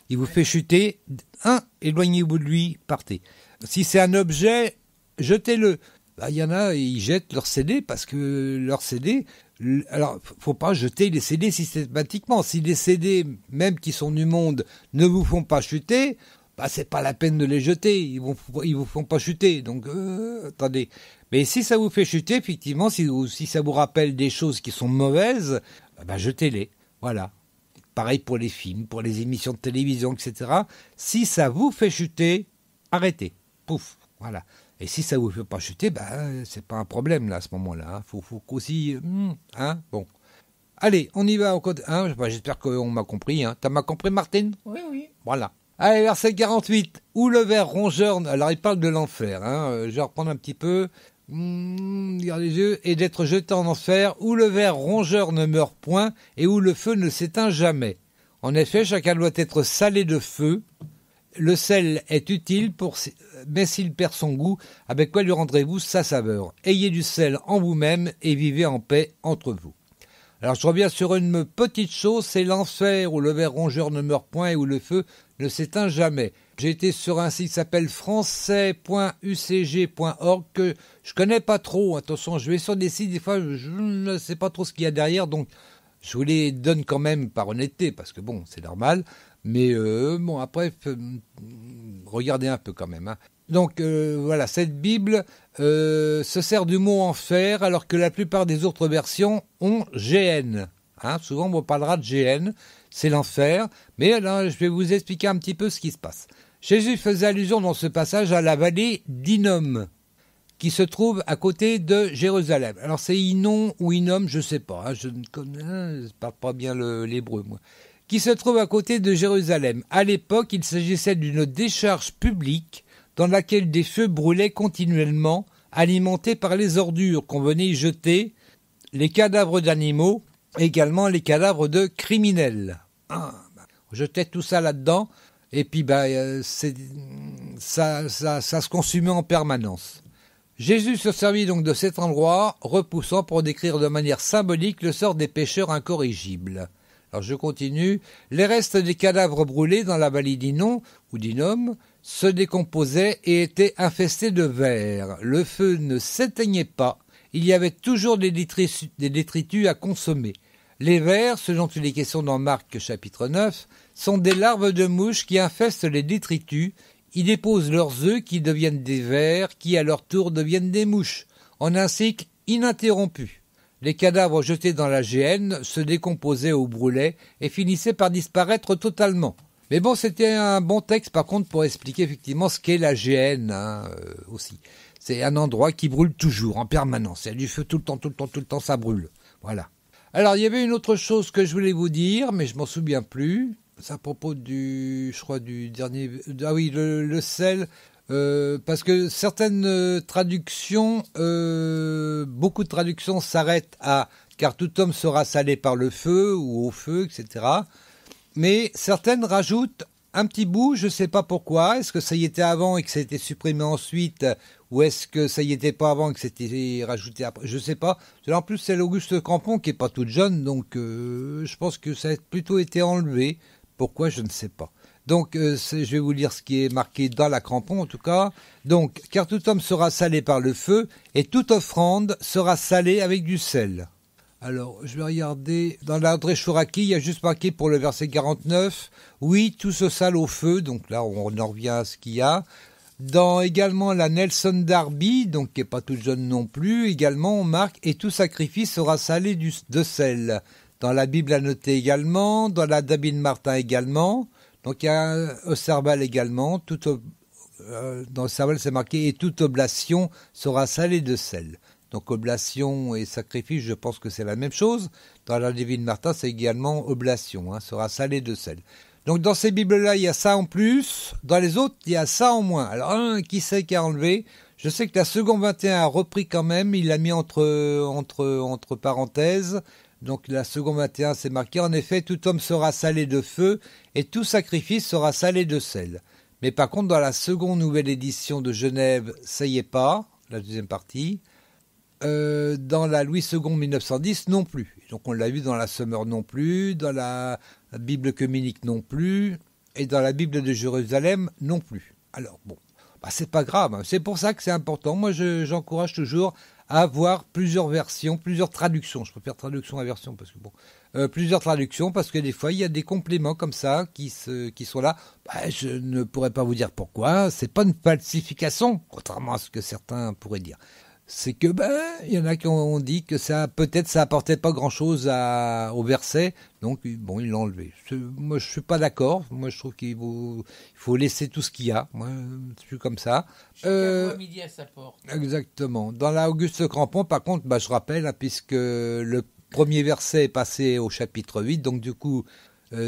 Il vous fait chuter, éloignez-vous de lui, partez. Si c'est un objet, jetez-le. Il y en a, ils jettent leurs CD parce que leurs CD... Alors, faut pas jeter les CD systématiquement. Si les CD, même qui sont du monde, ne vous font pas chuter, c'est pas la peine de les jeter. Ils vous font pas chuter. Donc, attendez. Mais si ça vous fait chuter, effectivement, si ça vous rappelle des choses qui sont mauvaises, jetez-les. Voilà. Pareil pour les films, pour les émissions de télévision, etc. Si ça vous fait chuter, arrêtez. Pouf. Voilà. Et si ça vous fait pas chuter, c'est pas un problème là à ce moment-là. Faut qu'aussi, bon. Allez, on y va. J'espère qu'on m'a compris. T'as m'a compris, Martine ? Oui. Voilà. Allez, verset 48. Ou le ver rongeur. Alors il parle de l'enfer. Je vais reprendre un petit peu. Regarde les yeux. Et d'être jeté en enfer. Où le ver rongeur ne meurt point et où le feu ne s'éteint jamais. En effet, chacun doit être salé de feu. Le sel est utile, mais s'il perd son goût, avec quoi lui rendrez-vous sa saveur ? Ayez du sel en vous-même et vivez en paix entre vous. Alors je reviens sur une petite chose, c'est l'enfer où le ver rongeur ne meurt point et où le feu ne s'éteint jamais. J'ai été sur un site qui s'appelle français.ucg.org que je connais pas trop. Attention, je vais sur des sites, des fois je ne sais pas trop ce qu'il y a derrière, donc je vous les donne quand même par honnêteté, parce que bon, c'est normal. Mais après, regardez un peu quand même. Donc voilà, cette Bible se sert du mot enfer, alors que la plupart des autres versions ont GN. Souvent, on parlera de GN, c'est l'enfer. Mais là, je vais vous expliquer un petit peu ce qui se passe. Jésus faisait allusion dans ce passage à la vallée d'Hinnom, qui se trouve à côté de Jérusalem. Alors c'est Hinnom ou Hinnom, je ne sais pas. Je ne parle pas bien l'hébreu, moi. Qui se trouve à côté de Jérusalem. À l'époque, il s'agissait d'une décharge publique dans laquelle des feux brûlaient continuellement, alimentés par les ordures qu'on venait y jeter, les cadavres d'animaux, également les cadavres de criminels. On jetait tout ça là-dedans, et puis ça se consumait en permanence. Jésus se servit donc de cet endroit, repoussant pour décrire de manière symbolique le sort des pécheurs incorrigibles. Alors je continue. Les restes des cadavres brûlés dans la vallée d'Hinnom ou d'Hinnom se décomposaient et étaient infestés de vers. Le feu ne s'éteignait pas. Il y avait toujours des détritus à consommer. Les vers, ce dont il est question dans Marc chapitre 9, sont des larves de mouches qui infestent les détritus. Ils déposent leurs œufs qui deviennent des vers, qui à leur tour deviennent des mouches, en un cycle ininterrompu. Les cadavres jetés dans la géhenne se décomposaient ou brûlaient et finissaient par disparaître totalement. Mais bon, c'était un bon texte par contre pour expliquer effectivement ce qu'est la géhenne aussi. C'est un endroit qui brûle toujours, en permanence. Il y a du feu tout le temps, ça brûle. Voilà. Alors, il y avait une autre chose que je voulais vous dire, mais je m'en souviens plus. C'est à propos du dernier... Ah oui, le sel... parce que certaines traductions, beaucoup de traductions s'arrêtent à « car tout homme sera salé par le feu » ou « au feu », etc. Mais certaines rajoutent un petit bout, je ne sais pas pourquoi. Est-ce que ça y était avant et que ça a été supprimé ensuite, ou est-ce que ça y était pas avant et que c'était rajouté après? Je ne sais pas. En plus, c'est l'Auguste Crampon qui n'est pas toute jeune, donc je pense que ça a plutôt été enlevé. Pourquoi, je ne sais pas. Donc, je vais vous lire ce qui est marqué dans la Crampon, en tout cas. Donc, car tout homme sera salé par le feu, et toute offrande sera salée avec du sel. Alors, je vais regarder. Dans la André Chouraki, il y a juste marqué pour le verset 49. Oui, tout se sale au feu. Donc là, on en revient à ce qu'il y a. Dans également la Nelson Darby, donc qui n'est pas toute jeune non plus, également on marque « Et tout sacrifice sera salé de sel ». Dans la Bible annotée également, dans la David Martin également. Donc il y a Osserbal également. Dans Osserbal, c'est marqué « Et toute oblation sera salée de sel ». Donc oblation et sacrifice, je pense que c'est la même chose. Dans la David Martin, c'est également oblation, sera salée de sel. Donc dans ces Bibles-là, il y a ça en plus. Dans les autres, il y a ça en moins. Alors, qui c'est qui a enlevé ? Je sais que la seconde 21 a repris quand même. Il l'a mis entre parenthèses. Donc la seconde 21, c'est marqué. En effet, tout homme sera salé de feu et tout sacrifice sera salé de sel. Mais par contre, dans la seconde nouvelle édition de Genève, ça y est pas. La deuxième partie. Dans la Louis II 1910 non plus. Donc on l'a vu dans la Summer non plus, dans la la Bible communique non plus, et dans la Bible de Jérusalem non plus. Alors bon, c'est pas grave, hein. C'est pour ça que c'est important. Moi, j'encourage toujours à avoir plusieurs versions, plusieurs traductions. Je préfère traduction à version parce que plusieurs traductions parce que des fois il y a des compléments comme ça qui sont là. Je ne pourrais pas vous dire pourquoi. C'est pas une falsification, contrairement à ce que certains pourraient dire. C'est que il y en a qui ont dit que ça apportait pas grand chose au verset, donc bon, ils l'ont enlevé. Moi je suis pas d'accord. Moi je trouve qu'il faut laisser tout ce qu'il y a. Moi je suis comme ça. Chacun voit midi à sa porte. Exactement. Dans la Auguste Crampon, par contre, je rappelle, hein, puisque le premier verset est passé au chapitre 8, donc du coup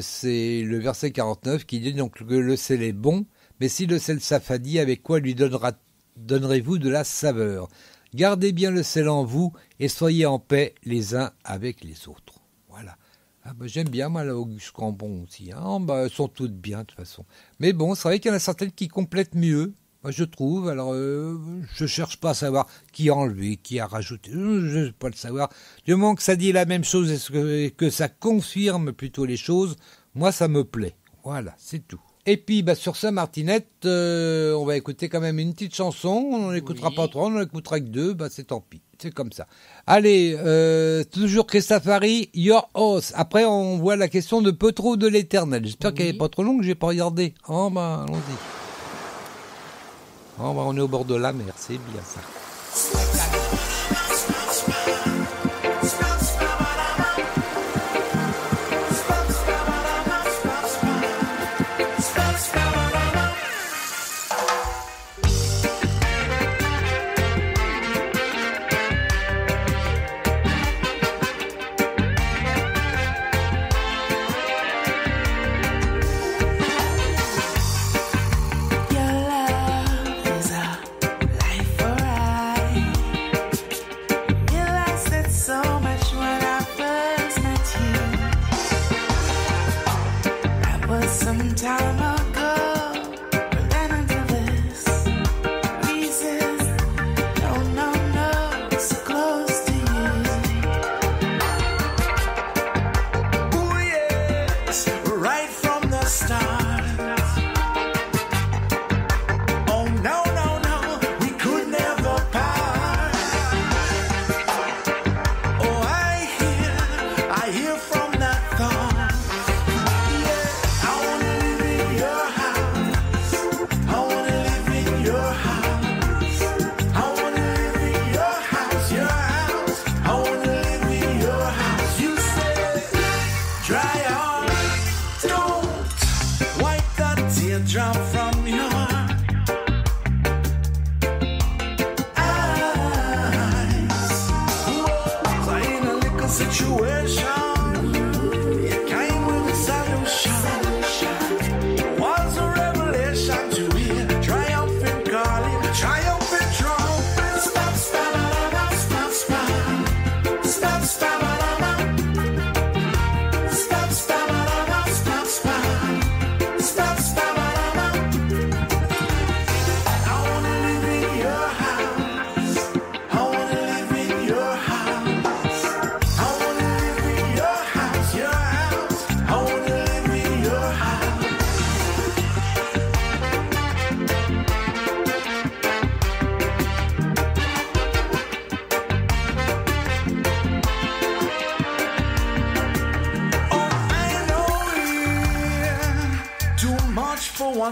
c'est le verset 49 qui dit donc que le sel est bon, mais si le sel s'affadit, avec quoi lui donnerez-vous de la saveur? Gardez bien le sel en vous et soyez en paix les uns avec les autres. Voilà. J'aime bien, moi, la Auguste Crampon aussi. Hein. Elles sont toutes bien, de toute façon. Mais bon, c'est vrai qu'il y en a certaines qui complètent mieux, moi, je trouve. Alors, je cherche pas à savoir qui a enlevé, qui a rajouté. Je ne veux pas le savoir. Du moment que ça dit la même chose et que ça confirme plutôt les choses, moi, ça me plaît. Voilà, c'est tout. Et puis, sur ça, Martinette, on va écouter quand même une petite chanson. On n'en écoutera pas trois, on n'en écoutera que deux. C'est tant pis. C'est comme ça. Allez, toujours Christophe Harry, Your House. Après, on voit la question de peu trop de l'éternel. J'espère qu'elle n'est pas trop longue, je n'ai pas regardé. Allons-y. On est au bord de la mer, c'est bien ça.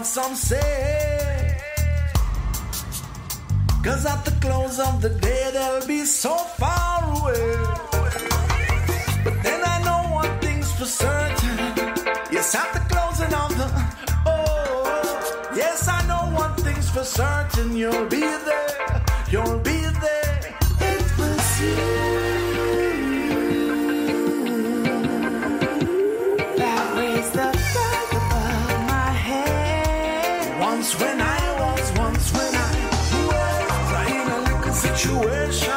Some say, 'cause at the close of the day they'll be so far away. But then I know one thing's for certain. Yes, at the closing of the yes, I know one thing's for certain. You'll be there, you'll be there. It was you that raised the flag above my head. Once when I was in a little situation,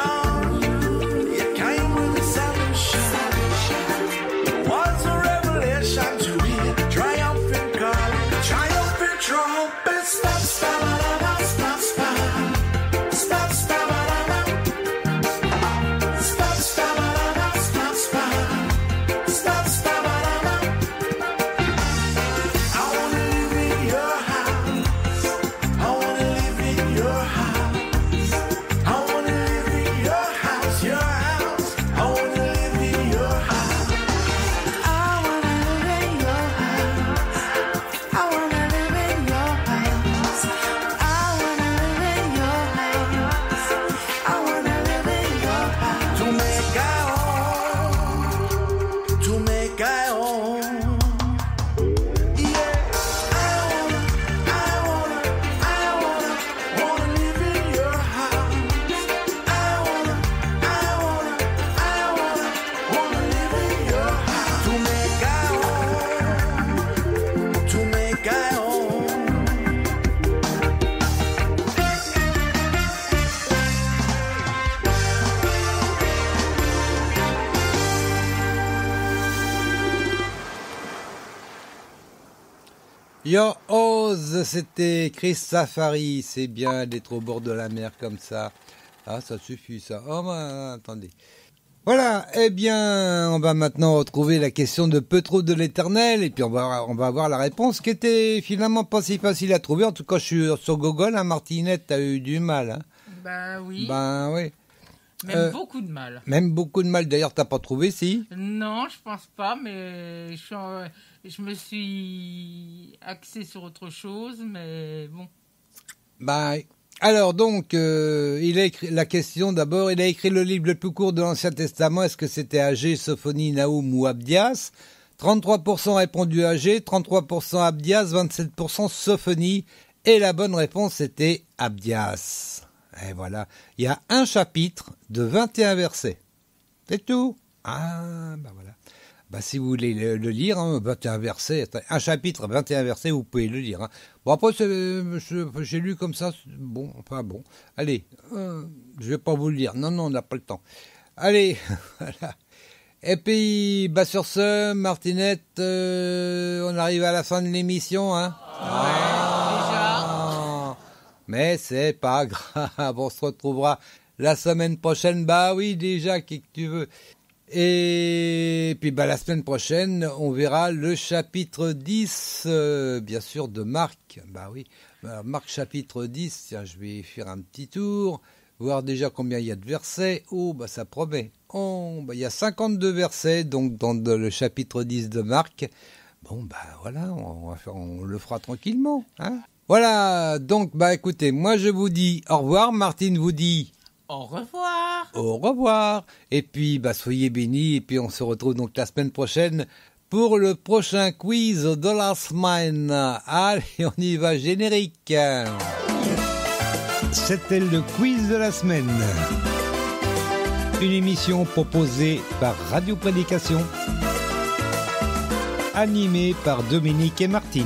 you came with a solution. It was a revelation to me, triumphant calling, triumphant trumpet. Stop, stop, stop, stop, stop, stop, stop, stop, stop, stop, stop, stop, stop. Yo Oz, c'était Chris Safari. C'est bien d'être au bord de la mer comme ça. Ah, ça suffit ça. Oh, bah, attendez. Voilà, eh bien, on va maintenant retrouver la question de peu trop de l'éternel, et puis on va avoir la réponse qui était finalement pas si facile à trouver. En tout cas, je suis sur Google, hein, Martinette, t'as eu du mal. Hein. Ben oui. Ben oui. Même beaucoup de mal. Même beaucoup de mal. D'ailleurs, t'as pas trouvé, si? Non, je pense pas, mais je me suis axé sur autre chose, mais bon. Ben, alors donc, il a écrit la question d'abord. Il a écrit le livre le plus court de l'Ancien Testament. Est-ce que c'était Agé, Sophonie, Naoum ou Abdias? 33% répondu Agé, 33% Abdias, 27% Sophonie. Et la bonne réponse était Abdias. Et voilà, il y a un chapitre de 21 versets. C'est tout. Ah, ben voilà. Ben si vous voulez le lire, hein, 21 versets, un chapitre, 21 versets, vous pouvez le lire. Hein. Bon, après, j'ai lu comme ça, bon, enfin bon. Allez, je vais pas vous le lire. Non, on n'a pas le temps. Allez, voilà. Et puis, bah sur ce, Martinette, on arrive à la fin de l'émission, hein. Déjà. Mais c'est pas grave, on se retrouvera la semaine prochaine. Bah oui, déjà, qui que tu veux. Et puis bah la semaine prochaine, on verra le chapitre 10, bien sûr, de Marc. Bah oui, alors, Marc chapitre 10, tiens, je vais faire un petit tour, voir déjà combien il y a de versets. Oh, bah ça promet. Oh, bah il y a 52 versets, donc dans le chapitre 10 de Marc. Bon, bah voilà, on le fera tranquillement, hein. Voilà, donc bah écoutez, moi je vous dis au revoir, Martine vous dit au revoir. Au revoir. Et puis bah soyez bénis, et puis on se retrouve donc la semaine prochaine pour le prochain quiz de la semaine. Allez, on y va, générique. C'était le quiz de la semaine. Une émission proposée par Radio Prédication, animée par Dominique et Martine.